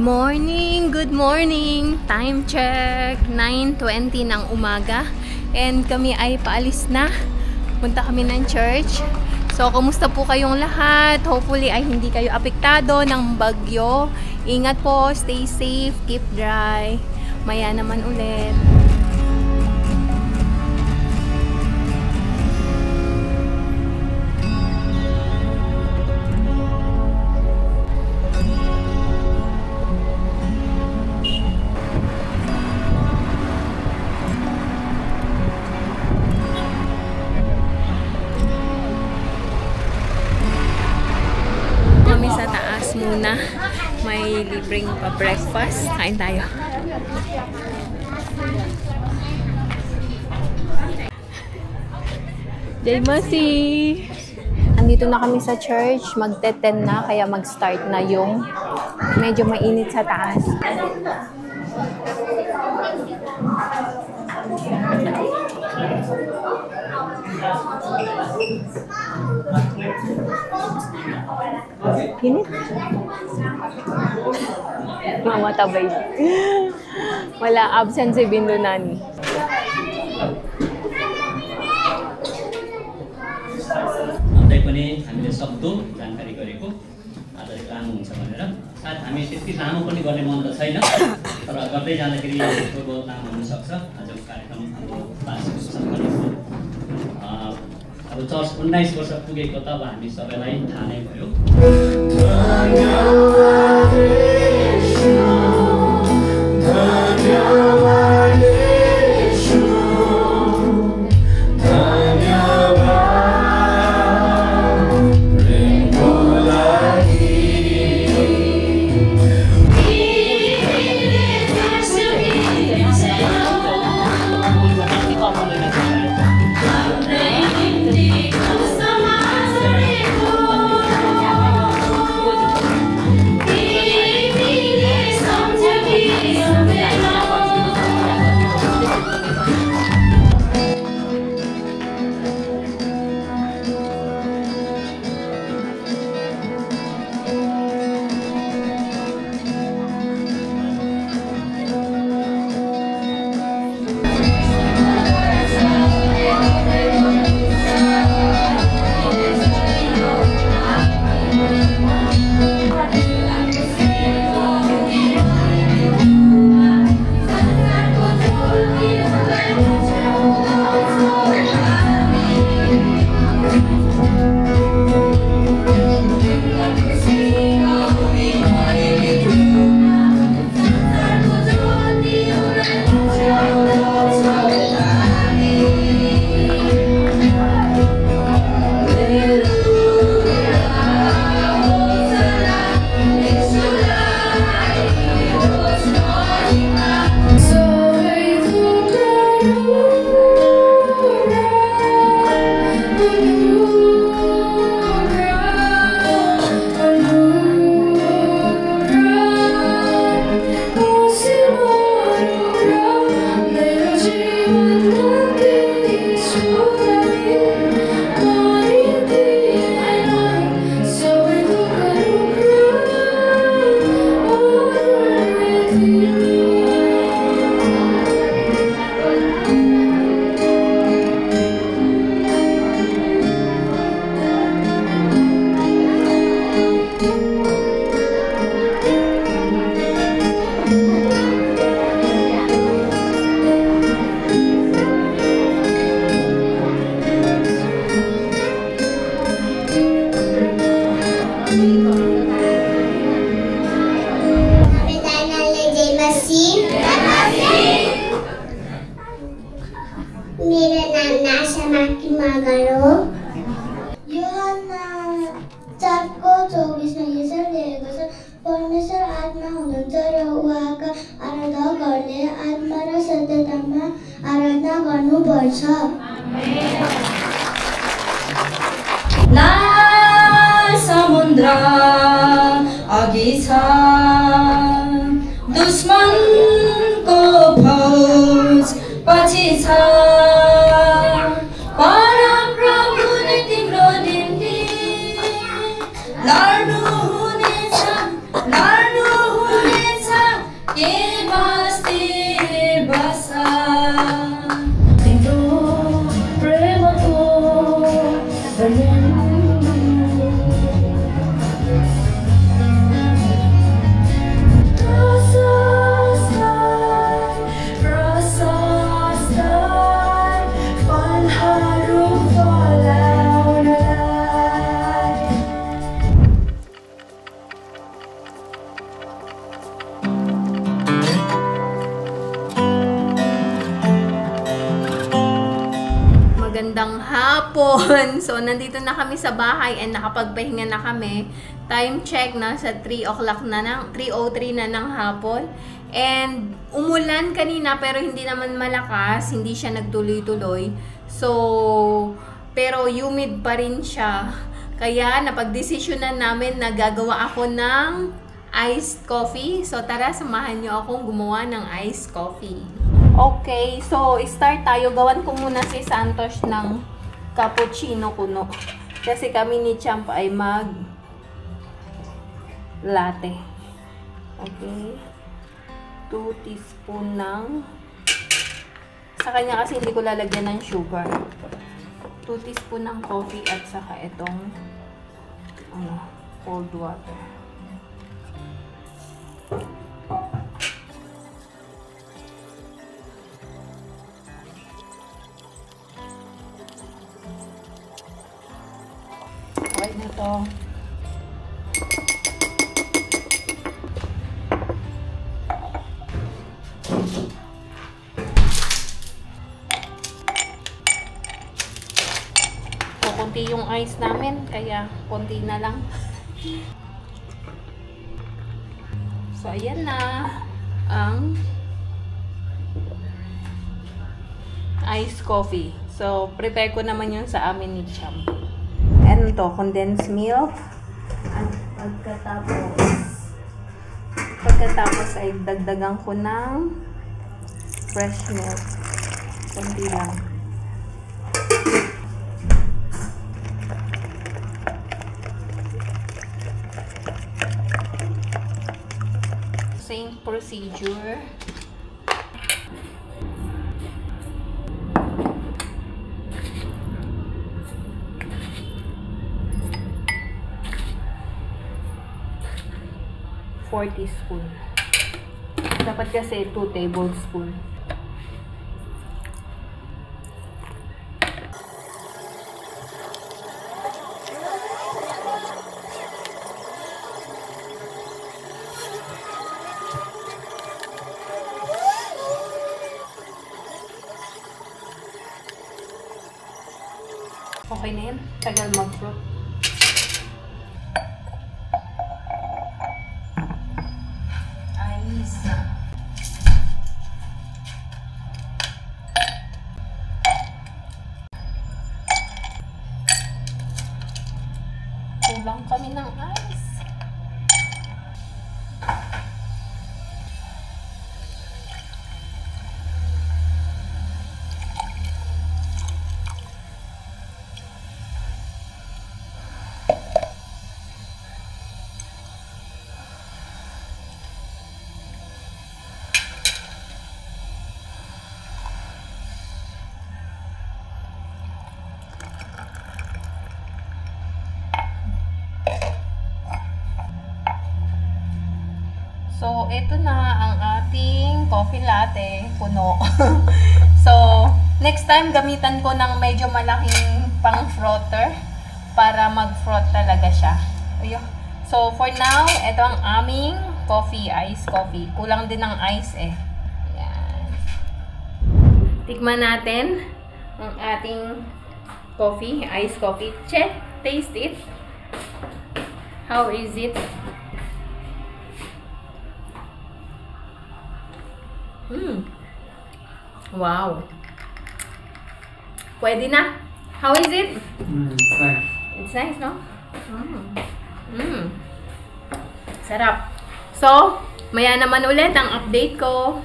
Good morning! Time check, 9:20 ng umaga. And kami ay paalis na. Punta kami ng church. So, kumusta po kayong lahat? Hopefully ay hindi kayo apektado ng bagyo. Ingat po, stay safe, keep dry. Maya naman ulit. Sa taas muna, may libreng pa-breakfast. Kain tayo. Jay Masi! Andito na kami sa church. Magte-10 na, kaya mag-start na yung medyo mainit sa taas. Init. Mamatabay. Wala, absent si Bindo Nani. अझै पनि हामीले सक्दो जानकारी गरेको आज काम हुन्छ भनेर सायद हामी त्यति लामो पनि गर्ने मन त छैन तर गर्दै जाँदाखेरि पूर्व लामो हुन सक्छ आजको कार्यक्रम हाम्रो क्लासको सम्बन्धित अब चर्च 19 वर्ष पुगेको त अब हामी सबैलाई थाहा नै भयो। परमेश्वर आत्मा हुनुहुन्छ र उहाँका आराधना गर्ने आत्मा र सत्यतामा आराधना गर्नुपर्छ। लाल समुद्र अघि छ दुश्मनको फौज पछि छ परमप्रभुले तिम्रो निम्ति लड्नु हुनेछ Magandang hapon! So, nandito na kami sa bahay and nakapagpahinga na kami. Time check, nasa 3:03 na ng hapon. And umulan kanina pero hindi naman malakas, hindi siya nagtuloy-tuloy. So, pero humid pa rin siya. Kaya napagdesisyonan namin na gagawa ako ng iced coffee. So, tara, samahan niyo akong gumawa ng iced coffee. Okay, so start tayo. Gawan ko muna si Santos ng cappuccino kuno. Kasi kami ni Champ ay mag latte. Okay. 2 teaspoon ng sa kanya kasi hindi ko lalagyan ng sugar. 2 teaspoon ng coffee at saka itong cold water. Okay na to. Konti yung ice namin, kaya konti na lang. So, ayan na ang iced coffee. So, prepare ko naman yun sa amin ni Champ. Ano to? Condensed milk. At pagkatapos ay dagdagan ko ng fresh milk. Konti lang. Same procedure. Four teaspoon. Dapat kasi 2 tablespoon. Okay na yan. Tagal mag-fruit. Ayos. Kulang kami ng ice. So, ito na ang ating coffee latte, puno. So, next time gamitan ko ng medyo malaking pang frother para mag-froth talaga siya. Ayun. So, for now, ito ang aming coffee, iced coffee. Kulang din ng ice eh. Ayan. Tikman natin ang ating coffee, iced coffee. Check, taste it. How is it? Wow. Pwede na. How is it? It's nice. It's nice, no? Sarap. So, maya naman ulit ang update ko.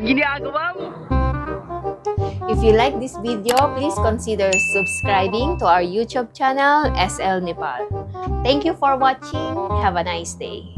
Ginagawa mo. If you like this video, please consider subscribing to our YouTube channel, SL Nepal. Thank you for watching. Have a nice day.